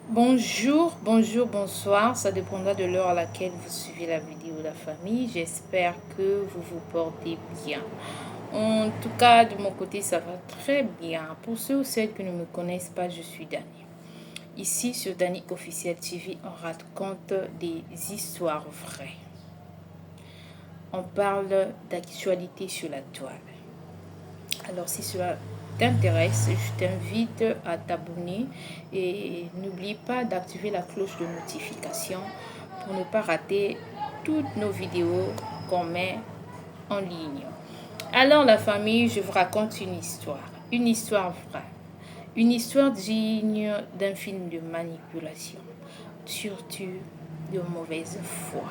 Bonjour, bonjour, bonsoir. Ça dépendra de l'heure à laquelle vous suivez la vidéo, la famille. J'espère que vous vous portez bien. En tout cas, de mon côté, ça va très bien. Pour ceux ou celles qui ne me connaissent pas, je suis Dani. Ici, sur Dani Officiel TV, on raconte des histoires vraies. On parle d'actualité sur la toile. Alors, si cela t'intéresse, je t'invite à t'abonner et n'oublie pas d'activer la cloche de notification pour ne pas rater toutes nos vidéos qu'on met en ligne. Alors, la famille, je vous raconte une histoire vraie, une histoire digne d'un film de manipulation, surtout de mauvaise foi.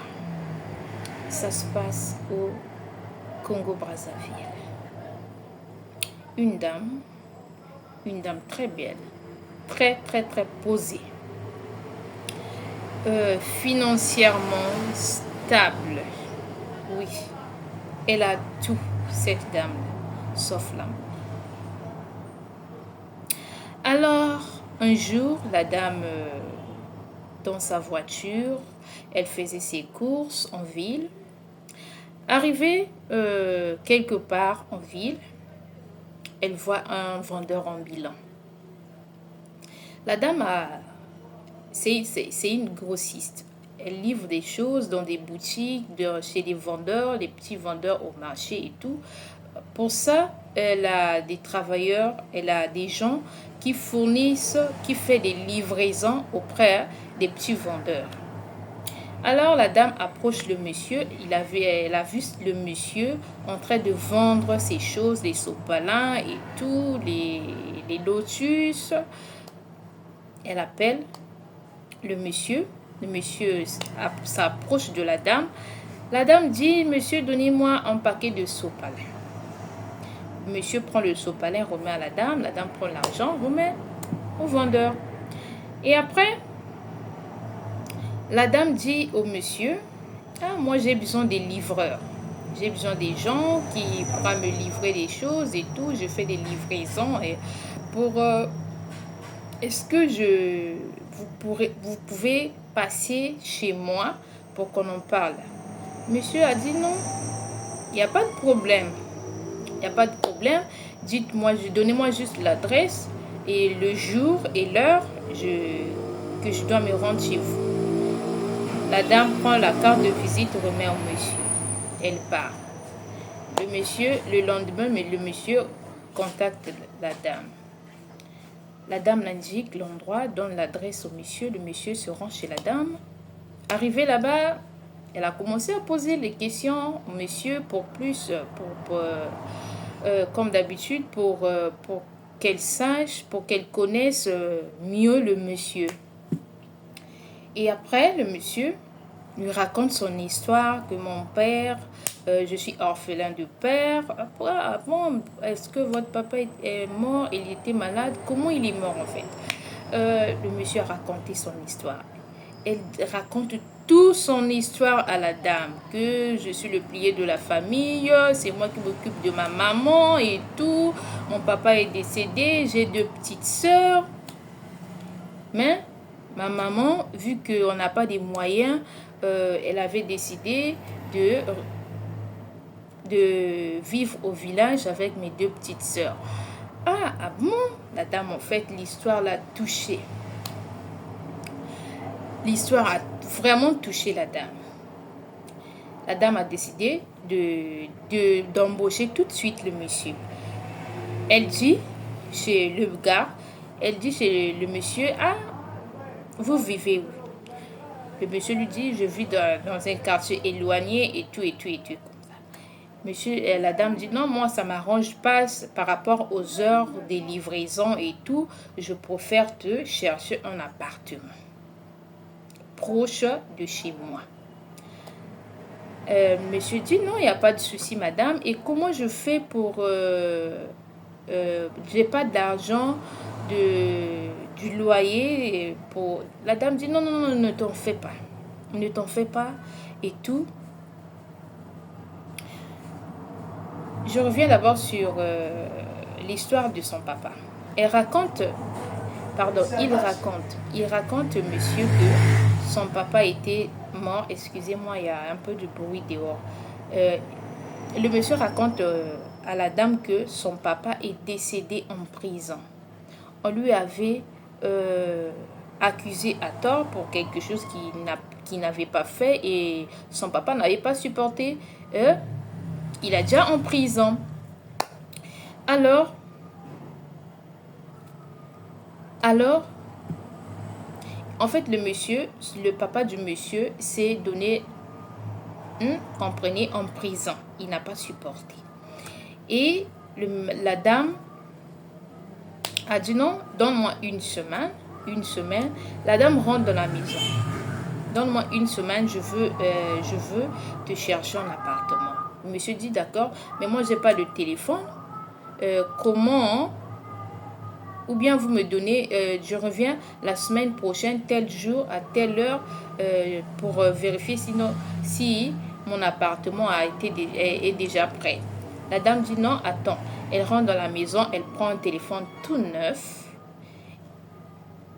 Ça se passe au Congo-Brazzaville. Une dame très belle, très posée, financièrement stable. Oui, elle a tout, cette dame, sauf l'amour. Alors, un jour, la dame, dans sa voiture, elle faisait ses courses en ville. Arrivée quelque part en ville, elle voit un vendeur ambulant. La dame c'est une grossiste. Elle livre des choses dans des boutiques, chez des vendeurs, les petits vendeurs au marché et tout. Pour ça, elle a des travailleurs, elle a des gens qui fournissent, qui font des livraisons auprès des petits vendeurs. Alors la dame approche le monsieur, elle a vu le monsieur en train de vendre ses choses, les sopalins et tout, les lotus. Elle appelle le monsieur s'approche de la dame. La dame dit, monsieur, donnez-moi un paquet de sopalins. Monsieur prend le sopalin, remet à la dame prend l'argent, remet au vendeur. Et après, la dame dit au monsieur, moi j'ai besoin des livreurs. J'ai besoin des gens qui pourront me livrer des choses et tout. Je fais des livraisons. Et pour est-ce que vous pouvez passer chez moi pour qu'on en parle? Monsieur a dit non, il n'y a pas de problème. Il n'y a pas de problème. Dites-moi, donnez-moi juste l'adresse et le jour et l'heure que je dois me rendre chez vous. La dame prend la carte de visite, remet au monsieur. Elle part. Le lendemain, le monsieur contacte la dame. La dame l'indique l'endroit, donne l'adresse au monsieur. Le monsieur se rend chez la dame. Arrivé là-bas, elle a commencé à poser les questions au monsieur comme d'habitude, pour qu'elle sache, pour qu'elle connaisse mieux le monsieur. Et après, le monsieur lui raconte son histoire, que mon père, je suis orphelin de père. Bon, est-ce que votre papa est mort? Il était malade? Comment il est mort en fait? Le monsieur a raconté son histoire. Elle raconte toute son histoire à la dame, que je suis le plié de la famille, c'est moi qui m'occupe de ma maman et tout. Mon papa est décédé, j'ai 2 petites sœurs. Mais ma maman, vu qu'on n'a pas de moyens, elle avait décidé de vivre au village avec mes 2 petites sœurs. Ah bon? La dame, en fait, l'histoire l'a touchée. L'histoire a vraiment touché la dame. La dame a décidé d'embaucher tout de suite le monsieur. Elle dit chez le gars, elle dit chez le monsieur, vous vivez où? Le monsieur lui dit, je vis dans un quartier éloigné et tout. Monsieur, la dame dit, non, moi ça m'arrange pas par rapport aux heures des livraisons et tout. Je préfère te chercher un appartement proche de chez moi. Monsieur dit, non, il n'y a pas de souci, madame. Et comment je fais pour... j'ai pas d'argent du loyer pour... La dame dit, non, ne t'en fais pas. Ne t'en fais pas et tout. Je reviens d'abord sur l'histoire de son papa. Elle raconte Pardon, il raconte, monsieur, que son papa était mort. Excusez-moi, il y a un peu de bruit dehors. Le monsieur raconte à la dame que son papa est décédé en prison. On lui avait accusé à tort pour quelque chose qu'il n'avait pas fait et son papa n'avait pas supporté. Il est déjà en prison. Alors, en fait, le papa du monsieur s'est donné, comprenez, en prison. Il n'a pas supporté. Et la dame a dit non, donne-moi une semaine. La dame rentre dans la maison. Donne-moi une semaine, je veux te chercher un appartement. Le monsieur dit d'accord, mais moi j'ai pas de téléphone. Comment? Ou bien vous me donnez, je reviens la semaine prochaine, tel jour, à telle heure, pour vérifier si mon appartement est déjà prêt. La dame dit non, attends. Elle rentre dans la maison, elle prend un téléphone tout neuf.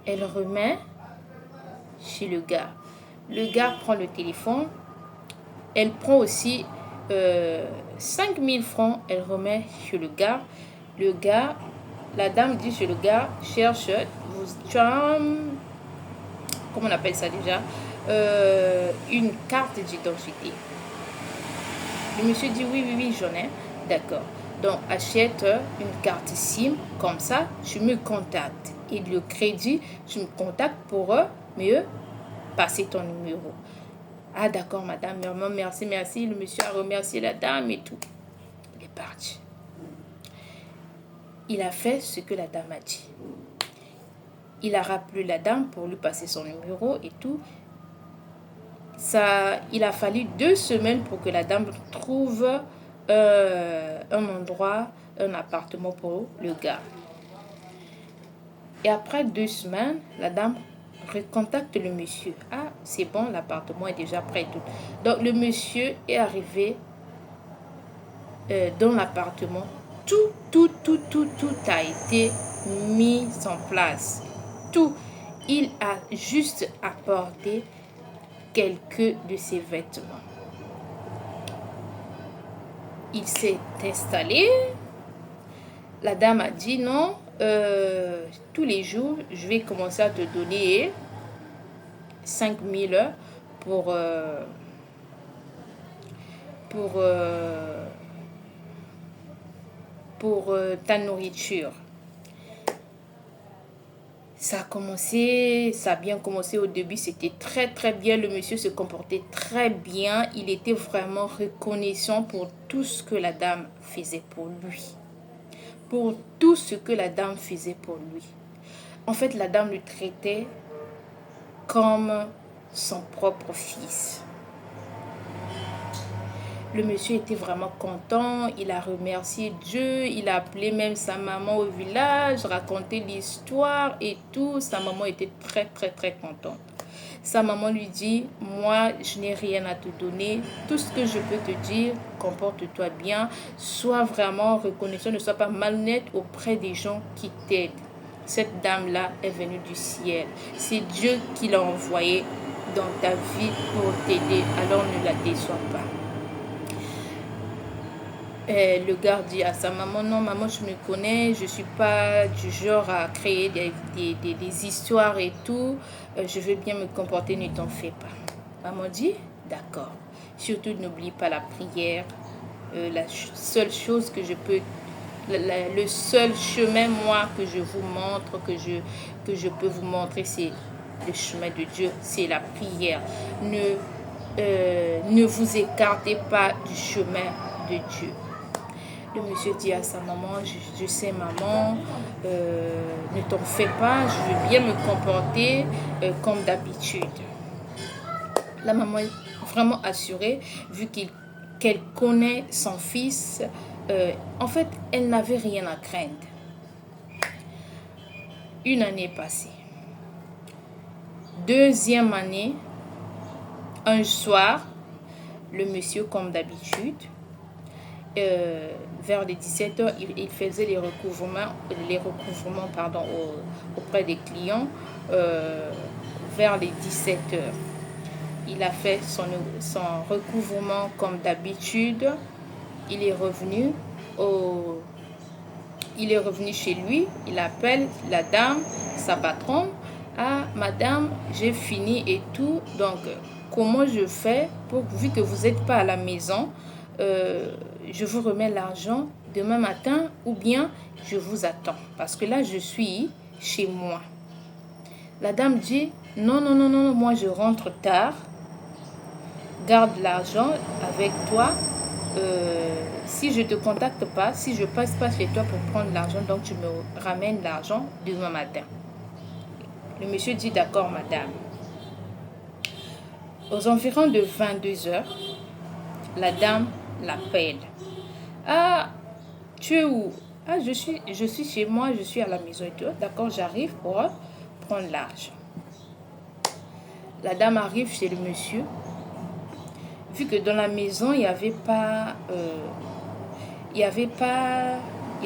Elle remet chez le gars. Le gars prend le téléphone. Elle prend aussi 5 000 francs. Elle remet chez le gars. La dame dit chez le gars, cherche, tu as, comment on appelle ça déjà, une carte d'identité. Le monsieur dit oui, j'en ai. D'accord. Donc, achète une carte SIM, comme ça, tu me contactes. Et le crédit, tu me contactes pour mieux passer ton numéro. Ah, d'accord, madame, merci. Le monsieur a remercié la dame et tout. Il est parti. Il a fait ce que la dame a dit. Il a rappelé la dame pour lui passer son numéro et tout. Il a fallu 2 semaines pour que la dame trouve un endroit, un appartement pour le gars. Et après 2 semaines, la dame recontacte le monsieur. Ah, c'est bon, l'appartement est déjà prêt et tout. Donc, le monsieur est arrivé dans l'appartement. Tout a été mis en place. Tout. Il a juste apporté quelques de ses vêtements. Il s'est installé. La dame a dit non, tous les jours, je vais commencer à te donner 5 000 pour ta nourriture. Ça a bien commencé au début, c'était très bien. Le monsieur se comportait très bien. Il était vraiment reconnaissant pour tout ce que la dame faisait pour lui. En fait, la dame le traitait comme son propre fils. Le monsieur était vraiment content, il a remercié Dieu, il a appelé même sa maman au village, raconté l'histoire et tout. Sa maman était très contente. Sa maman lui dit, moi je n'ai rien à te donner, tout ce que je peux te dire, comporte-toi bien, sois vraiment reconnaissant, ne sois pas malhonnête auprès des gens qui t'aident. Cette dame-là est venue du ciel, c'est Dieu qui l'a envoyée dans ta vie pour t'aider, alors ne la déçois pas. Le gars dit à sa maman, non maman, je me connais, je suis pas du genre à créer des histoires et tout, je vais bien me comporter, ne t'en fais pas. Maman dit, d'accord, surtout n'oublie pas la prière, la seule chose que je peux, le seul chemin moi que je vous montre, que je peux vous montrer, c'est le chemin de Dieu, c'est la prière. Ne vous écartez pas du chemin de Dieu. Le monsieur dit à sa maman, je sais maman, ne t'en fais pas, je veux bien me comporter comme d'habitude. La maman est vraiment assurée, vu qu'elle connaît son fils. En fait, elle n'avait rien à craindre. Une année passée. 2e année, un soir, le monsieur, comme d'habitude, vers les 17h, il faisait les recouvrements auprès des clients. Vers les 17h, il a fait son recouvrement comme d'habitude. Il est revenu chez lui. Il appelle la dame, sa patronne. Ah, madame, j'ai fini et tout. Donc, comment je fais vu que vous n'êtes pas à la maison, je vous remets l'argent demain matin ou bien je vous attends. Parce que là, je suis chez moi. La dame dit, non, non, non, non, moi je rentre tard. Garde l'argent avec toi. Si je ne te contacte pas, si je ne passe pas chez toi pour prendre l'argent, donc tu me ramènes l'argent demain matin. Le monsieur dit, d'accord, madame. Aux environs de 22h, la dame l'appelle. Ah, tu es où? Ah, je suis chez moi, je suis à la maison et tout. D'accord, j'arrive pour prendre l'argent. La dame arrive chez le monsieur. Vu que dans la maison, il y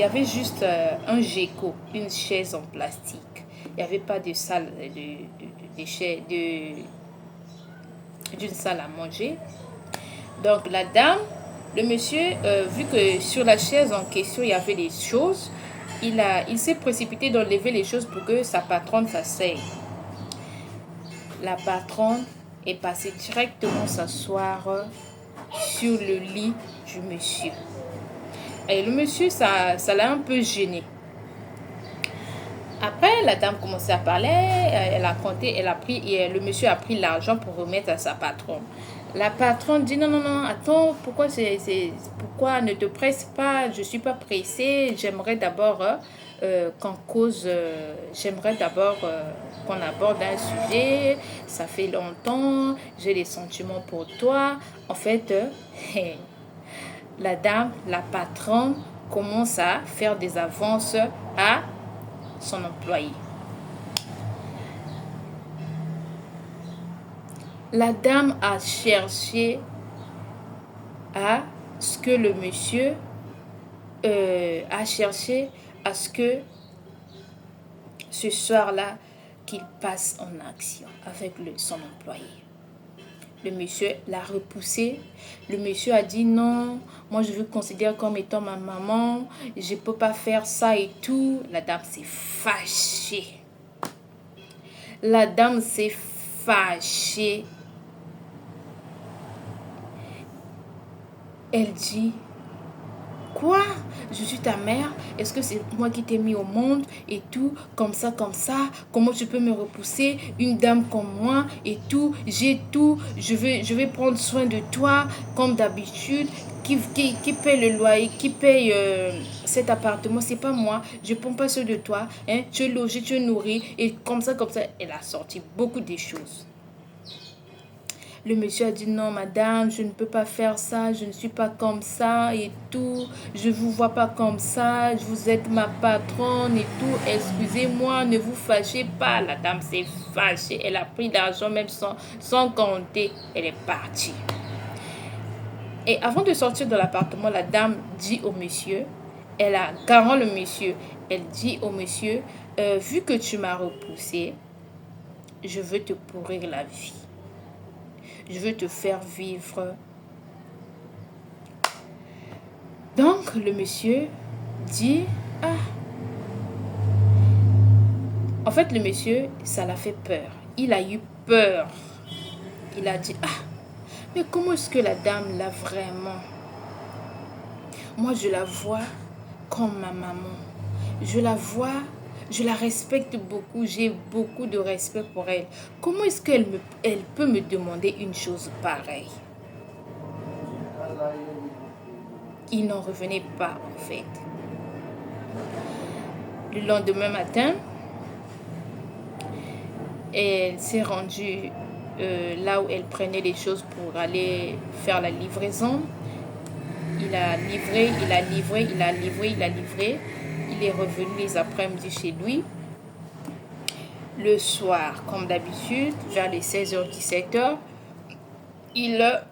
avait juste un géco, une chaise en plastique. Il n'y avait pas de salle d'une salle à manger. Donc la dame, le monsieur, vu que sur la chaise en question, il y avait des choses, il s'est précipité d'enlever les choses pour que sa patronne s'asseye. La patronne est passée directement s'asseoir sur le lit du monsieur. Et le monsieur, ça l'a un peu gêné. Après, la dame commençait à parler, elle a compté, le monsieur a pris l'argent pour remettre à sa patronne. La patronne dit, non, non, non, attends, pourquoi ne te presse pas, je ne suis pas pressée, j'aimerais d'abord qu'on aborde un sujet, ça fait longtemps, j'ai des sentiments pour toi. En fait, la patronne commence à faire des avances à son employé. La dame a cherché à ce que le monsieur a cherché à ce que ce soir-là, qu'il passe en action avec son employé. Le monsieur l'a repoussé. Le monsieur a dit non, moi je veux considérer comme étant ma maman, je ne peux pas faire ça et tout. La dame s'est fâchée. La dame s'est fâchée. Elle dit, quoi? Je suis ta mère? Est-ce que c'est moi qui t'ai mis au monde et tout? Comme ça? Comment tu peux me repousser? Une dame comme moi et tout, j'ai tout. Je vais prendre soin de toi comme d'habitude. Qui paye le loyer, qui paye cet appartement? C'est pas moi. Je ne prends pas soin de toi. Hein? Tu es logé, tu es nourri. Et comme ça. Elle a sorti beaucoup de choses. Le monsieur a dit non madame, je ne peux pas faire ça, je ne suis pas comme ça et tout, je ne vous vois pas comme ça, vous êtes ma patronne et tout, excusez-moi, ne vous fâchez pas. La dame s'est fâchée, elle a pris l'argent même sans compter, elle est partie. Et avant de sortir de l'appartement, la dame dit au monsieur, elle a garant le monsieur, elle dit au monsieur, vu que tu m'as repoussé, je veux te pourrir la vie. Je veux te faire vivre. Donc, le monsieur dit, ah. En fait, le monsieur, ça l'a fait peur. Il a eu peur. Il a dit, ah, mais comment est-ce que la dame l'a vraiment? Moi, je la vois comme ma maman. Je la vois, je la respecte beaucoup. J'ai beaucoup de respect pour elle. Comment est-ce qu'elle peut me demander une chose pareille? Il n'en revenait pas, en fait. Le lendemain matin, elle s'est rendue là où elle prenait les choses pour aller faire la livraison. Il a livré. Il est revenu les après-midi chez lui. Le soir, comme d'habitude, vers les 16h, 17h, il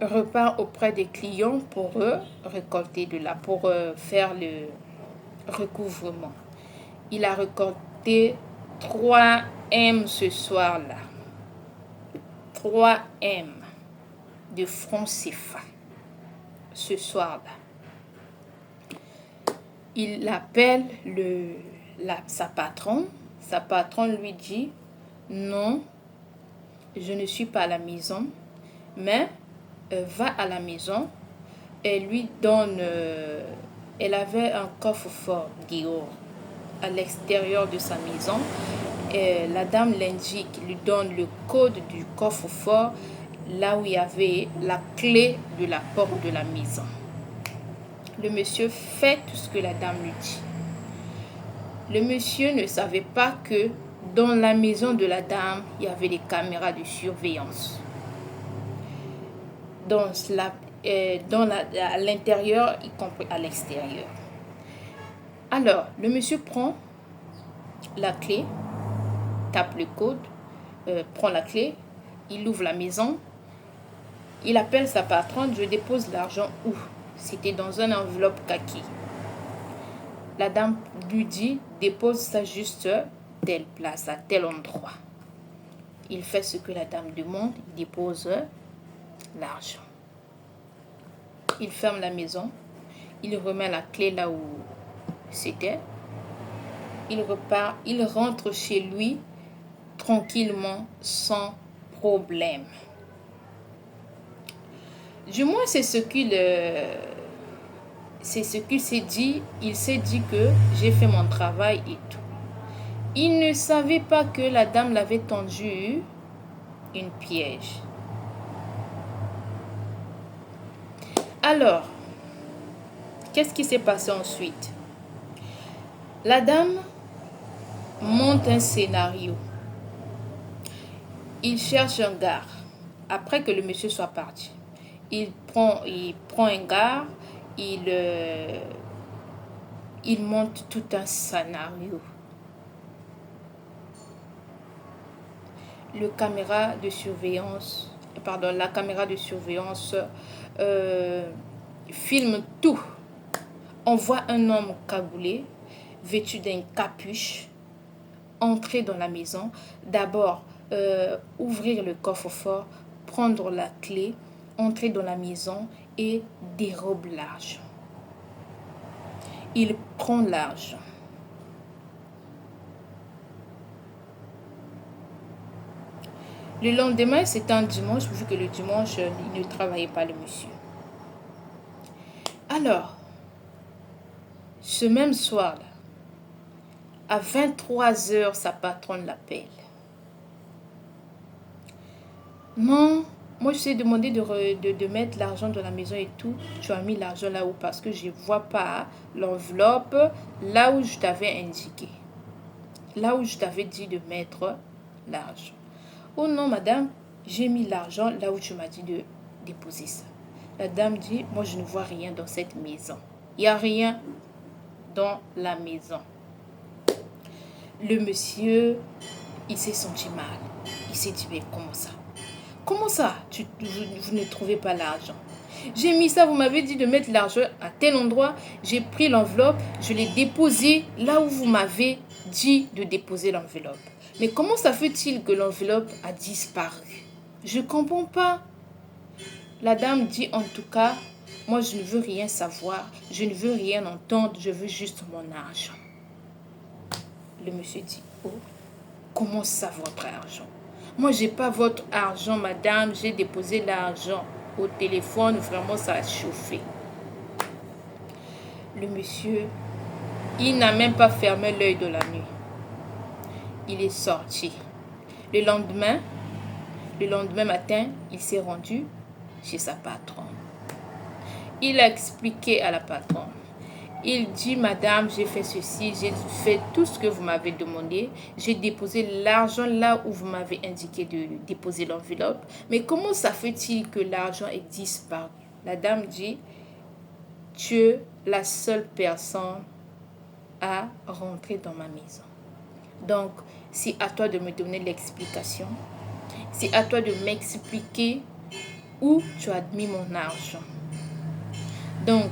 repart auprès des clients pour récolter pour faire le recouvrement. Il a récolté 3 M ce soir-là. 3 M de francs CFA ce soir-là. Il appelle sa patronne. Sa patronne lui dit non, je ne suis pas à la maison, mais va à la maison. Elle lui donne, elle avait un coffre-fort dehors, à l'extérieur de sa maison. Et la dame l'indique, lui donne le code du coffre-fort, là où il y avait la clé de la porte de la maison. Le monsieur fait tout ce que la dame lui dit. Le monsieur ne savait pas que dans la maison de la dame, il y avait des caméras de surveillance. À l'intérieur, y compris à l'extérieur. Alors, le monsieur prend la clé, tape le code, prend la clé, il ouvre la maison, il appelle sa patronne, je dépose l'argent où? C'était dans une enveloppe kaki. La dame lui dit, dépose ça juste telle place, à tel endroit. Il fait ce que la dame demande, il dépose l'argent. Il ferme la maison, il remet la clé là où c'était. Il repart, il rentre chez lui tranquillement, sans problème. Du moins, c'est ce qu'il s'est dit. Il s'est dit que j'ai fait mon travail et tout. Il ne savait pas que la dame l'avait tendu une piège. Alors, qu'est-ce qui s'est passé ensuite? La dame monte un scénario. Il cherche un gars. Après que le monsieur soit parti, il prend un gars. Il monte tout un scénario. La caméra de surveillance filme tout. On voit un homme cagoulé, vêtu d'une capuche, entrer dans la maison. D'abord, ouvrir le coffre-fort, prendre la clé, entrer dans la maison et dérobe l'argent. Il prend l'argent. Le lendemain, c'était un dimanche, vu que le dimanche, il ne travaillait pas, le monsieur. Alors, ce même soir-là, à 23h, sa patronne l'appelle. Non, moi je t'ai demandé de mettre l'argent dans la maison et tout. Tu as mis l'argent là où? Parce que je ne vois pas l'enveloppe là où je t'avais indiqué. Là où je t'avais dit de mettre l'argent. Oh non, madame, j'ai mis l'argent là où tu m'as dit de déposer ça. La dame dit, moi je ne vois rien dans cette maison. Il n'y a rien dans la maison. Le monsieur, il s'est senti mal. Il s'est dit, mais comment ça? Comment ça, vous ne trouvez pas l'argent? J'ai mis ça, vous m'avez dit de mettre l'argent à tel endroit. J'ai pris l'enveloppe, je l'ai déposée là où vous m'avez dit de déposer l'enveloppe. Mais comment ça fait-il que l'enveloppe a disparu? Je ne comprends pas. La dame dit en tout cas, moi je ne veux rien savoir, je ne veux rien entendre, je veux juste mon argent. Le monsieur dit, oh, comment ça votre argent? Moi j'ai pas votre argent madame, j'ai déposé l'argent au téléphone, vraiment ça a chauffé. Le monsieur, il n'a même pas fermé l'œil de la nuit. Il est sorti. Le lendemain matin, il s'est rendu chez sa patronne. Il a expliqué à la patronne. Il dit, madame, j'ai fait ceci, j'ai fait tout ce que vous m'avez demandé. J'ai déposé l'argent là où vous m'avez indiqué de déposer l'enveloppe. Mais comment ça fait-il que l'argent est disparu? La dame dit, tu es la seule personne à rentrer dans ma maison. Donc, c'est à toi de me donner l'explication. C'est à toi de m'expliquer où tu as mis mon argent? Donc,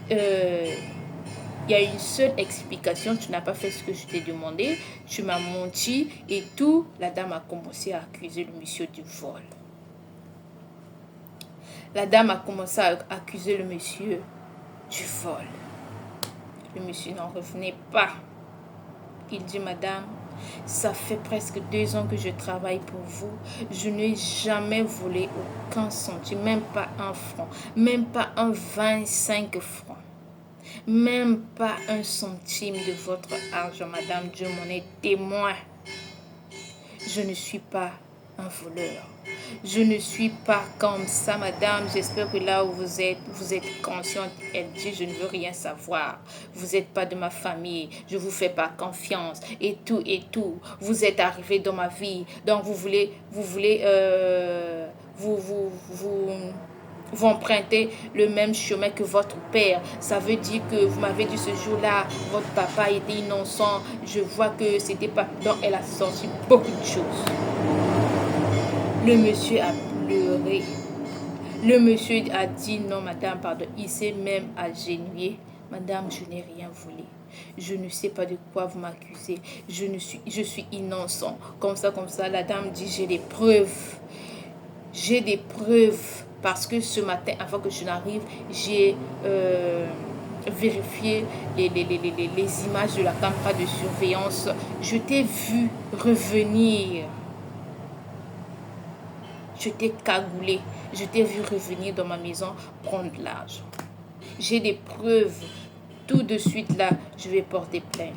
il y a une seule explication, tu n'as pas fait ce que je t'ai demandé, tu m'as menti et tout. La dame a commencé à accuser le monsieur du vol. La dame a commencé à accuser le monsieur du vol. Le monsieur n'en revenait pas. Il dit, madame, ça fait presque 2 ans que je travaille pour vous. Je n'ai jamais volé aucun centime, même pas un franc, même pas un 25 francs. Même pas un centime de votre argent, madame. Dieu m'en est témoin. Je ne suis pas un voleur. Je ne suis pas comme ça, madame. J'espère que là où vous êtes consciente. Elle dit, je ne veux rien savoir. Vous n'êtes pas de ma famille. Je ne vous fais pas confiance. Et tout, et tout. Vous êtes arrivé dans ma vie. Donc, vous empruntez le même chemin que votre père. Ça veut dire que vous m'avez dit ce jour-là, votre papa était innocent. Je vois que c'était pas... Donc, elle a sorti beaucoup de choses. Le monsieur a pleuré. Le monsieur a dit, non, madame, pardon. Il s'est même agenouillé. Madame, je n'ai rien volé. Je ne sais pas de quoi vous m'accusez. Je suis innocent. Comme ça. La dame dit, j'ai des preuves. J'ai des preuves. Parce que ce matin, avant que je n'arrive, j'ai vérifié les images de la caméra de surveillance. Je t'ai vu revenir. Je t'ai cagoulé. Je t'ai vu revenir dans ma maison prendre de l'argent. J'ai des preuves. Tout de suite là, je vais porter plainte.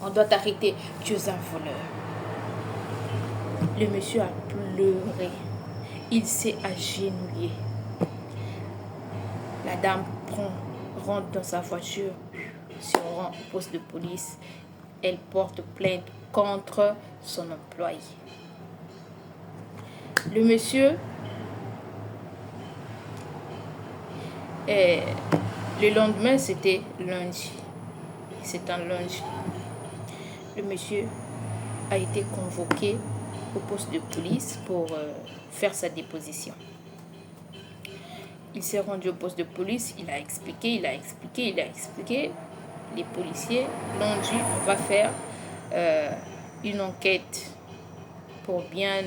On doit t'arrêter. Tu es un voleur. Le monsieur a pleuré. Il s'est agenouillé. La dame rentre dans sa voiture, se rend au poste de police. Elle porte plainte contre son employé. Le monsieur, le lendemain, c'était lundi. C'est un lundi. Le monsieur a été convoqué au poste de police pour faire sa déposition. Il s'est rendu au poste de police, il a expliqué. Les policiers l'ont dit, on va faire une enquête pour bien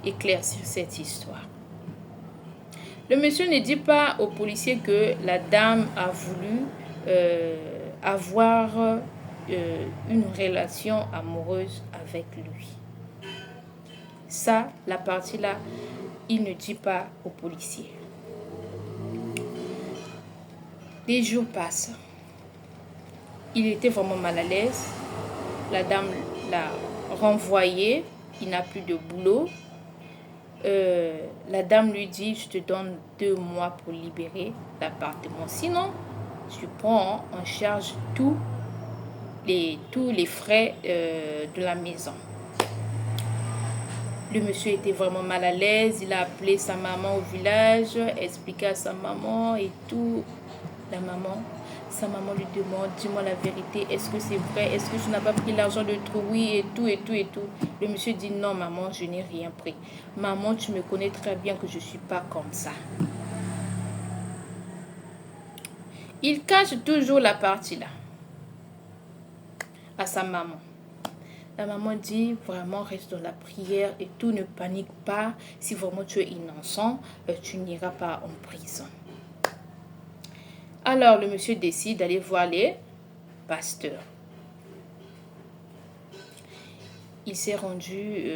éclaircir cette histoire. Le monsieur ne dit pas aux policiers que la dame a voulu avoir une relation amoureuse avec lui. Ça, la partie-là, il ne dit pas aux policiers. Des jours passent. Il était vraiment mal à l'aise. La dame l'a renvoyé. Il n'a plus de boulot. La dame lui dit, je te donne 2 mois pour libérer l'appartement. Sinon, tu prends en charge tous les frais de la maison. Le monsieur était vraiment mal à l'aise. Il a appelé sa maman au village, expliqué à sa maman et tout. Sa maman lui demande, dis-moi la vérité, est-ce que c'est vrai? Est-ce que tu n'as pas pris l'argent de tout? Oui, et tout. Le monsieur dit, non maman, je n'ai rien pris. Maman, tu me connais très bien que je ne suis pas comme ça. Il cache toujours la partie là à sa maman. La maman dit, vraiment, reste dans la prière et tout, ne panique pas. Si vraiment tu es innocent, tu n'iras pas en prison. Alors, le monsieur décide d'aller voir les pasteurs. Il s'est rendu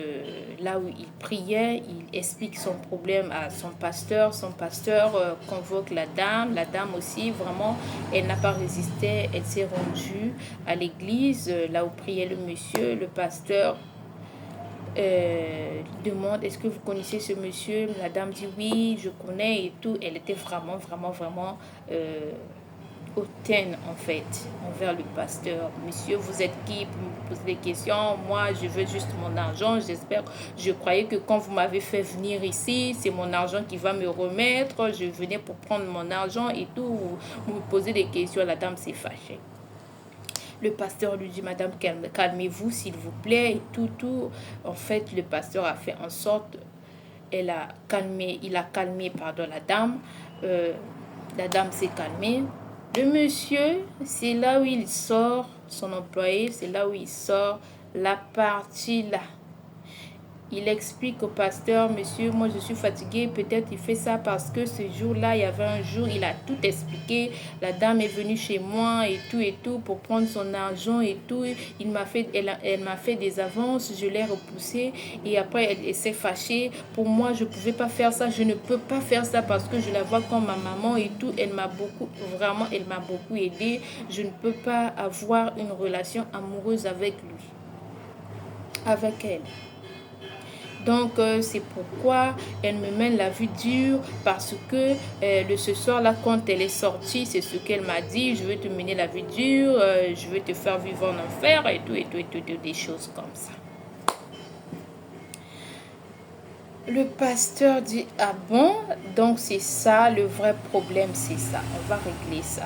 là où il priait. Il explique son problème à son pasteur. Son pasteur convoque la dame. La dame aussi, vraiment, elle n'a pas résisté. Elle s'est rendue à l'église, là où priait le monsieur. Le pasteur demande, est-ce que vous connaissez ce monsieur? La dame dit, oui, je connais et tout. Elle était vraiment hautaine en fait envers le pasteur. Monsieur, vous êtes qui pour me poser des questions? Moi, je veux juste mon argent. Je croyais que quand vous m'avez fait venir ici, c'est mon argent qui va me remettre. Je venais pour prendre mon argent et tout. Vous me posez des questions. La dame s'est fâchée. Le pasteur lui dit, madame, calmez-vous s'il vous plaît, et tout. En fait, le pasteur a fait en sorte, il a calmé, pardon, la dame. La dame s'est calmée. Le monsieur, c'est là où il sort, son employé, c'est là où il sort la partie là. Il explique au pasteur, monsieur, moi je suis fatigué, peut-être il fait ça parce que ce jour-là, il y avait un jour, il a tout expliqué. La dame est venue chez moi et tout, pour prendre son argent et tout. Elle m'a fait des avances, je l'ai repoussée et après elle s'est fâchée. Pour moi, je ne pouvais pas faire ça, je ne peux pas faire ça parce que je la vois comme ma maman et tout. Elle m'a beaucoup aidée. Je ne peux pas avoir une relation amoureuse avec elle. Donc, c'est pourquoi elle me mène la vie dure parce que ce soir-là, quand elle est sortie, c'est ce qu'elle m'a dit. Je vais te mener la vie dure, je vais te faire vivre en enfer et tout, des choses comme ça. Le pasteur dit, ah bon, donc c'est ça, le vrai problème, c'est ça. On va régler ça.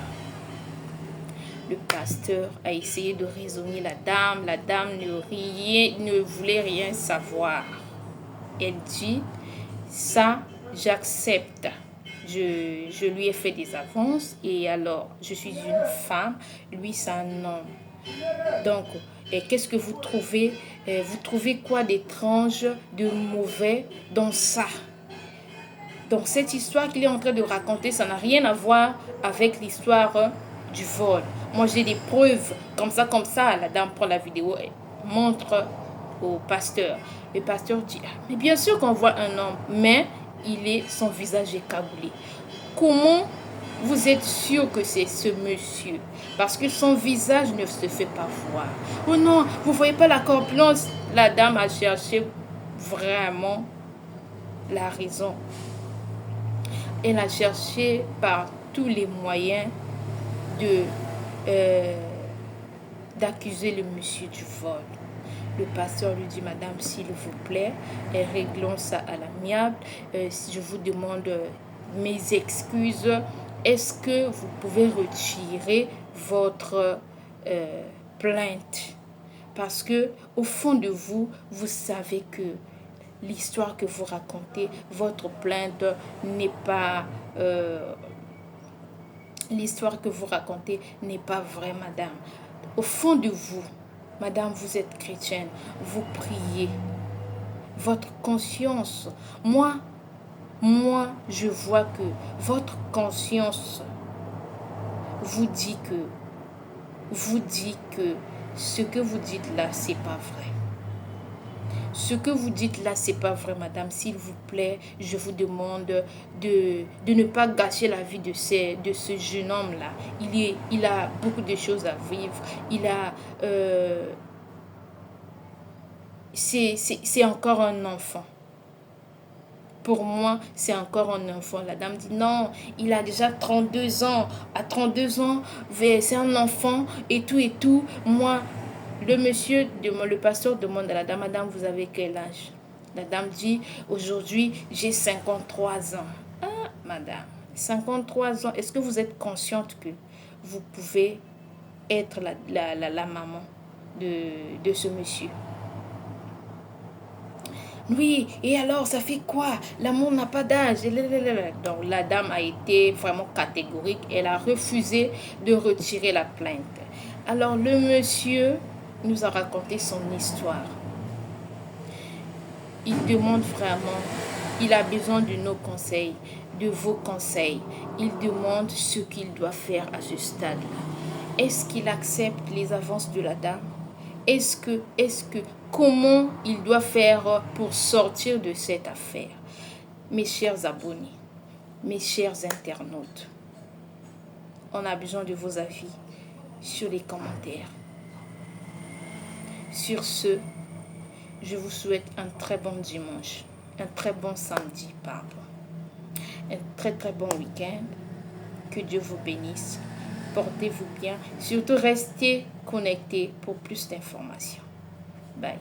Le pasteur a essayé de raisonner la dame. La dame ne voulait rien savoir. Elle dit, ça, j'accepte. Je lui ai fait des avances et alors, je suis une femme, lui, c'est un homme. Donc, qu'est-ce que vous trouvez? Vous trouvez quoi d'étrange, de mauvais dans ça? Donc, cette histoire qu'il est en train de raconter, ça n'a rien à voir avec l'histoire du vol. Moi, j'ai des preuves comme ça. La dame prend la vidéo et montre au pasteur. Le pasteur dit, mais bien sûr qu'on voit un homme, mais son visage est cagoulé. Comment vous êtes sûr que c'est ce monsieur? Parce que son visage ne se fait pas voir. Oh non, vous voyez pas la corpulence? La dame a cherché vraiment la raison. Elle a cherché par tous les moyens d'accuser le monsieur du vol. Le pasteur lui dit, madame, s'il vous plaît, réglons ça à l'amiable. Je vous demande mes excuses. Est-ce que vous pouvez retirer votre plainte? Parce que au fond de vous, vous savez que l'histoire que vous racontez, votre plainte n'est pas... l'histoire que vous racontez n'est pas vraie, madame. Au fond de vous, madame, vous êtes chrétienne, vous priez. Votre conscience, moi, je vois que votre conscience vous dit que ce que vous dites là, c'est pas vrai. Ce que vous dites là, c'est pas vrai, madame. S'il vous plaît, je vous demande de ne pas gâcher la vie de ce jeune homme-là. Il a beaucoup de choses à vivre. C'est encore un enfant. Pour moi, c'est encore un enfant. La dame dit non, il a déjà 32 ans. À 32 ans, c'est un enfant et tout. Moi, le pasteur demande à la dame, madame, vous avez quel âge? La dame dit, aujourd'hui, j'ai 53 ans. Ah, madame, 53 ans, est-ce que vous êtes consciente que vous pouvez être la maman de ce monsieur? Oui, et alors, ça fait quoi? L'amour n'a pas d'âge. Donc, la dame a été vraiment catégorique. Elle a refusé de retirer la plainte. Alors, le monsieur nous a raconté son histoire. Il demande vraiment, il a besoin de nos conseils, de vos conseils. Il demande ce qu'il doit faire à ce stade-là. Est-ce qu'il accepte les avances de la dame? Comment il doit faire pour sortir de cette affaire? Mes chers abonnés, mes chers internautes, on a besoin de vos avis sur les commentaires. Sur ce, je vous souhaite un très bon dimanche, un très bon samedi, un très très bon week-end. Que Dieu vous bénisse. Portez-vous bien. Surtout, restez connectés pour plus d'informations. Bye.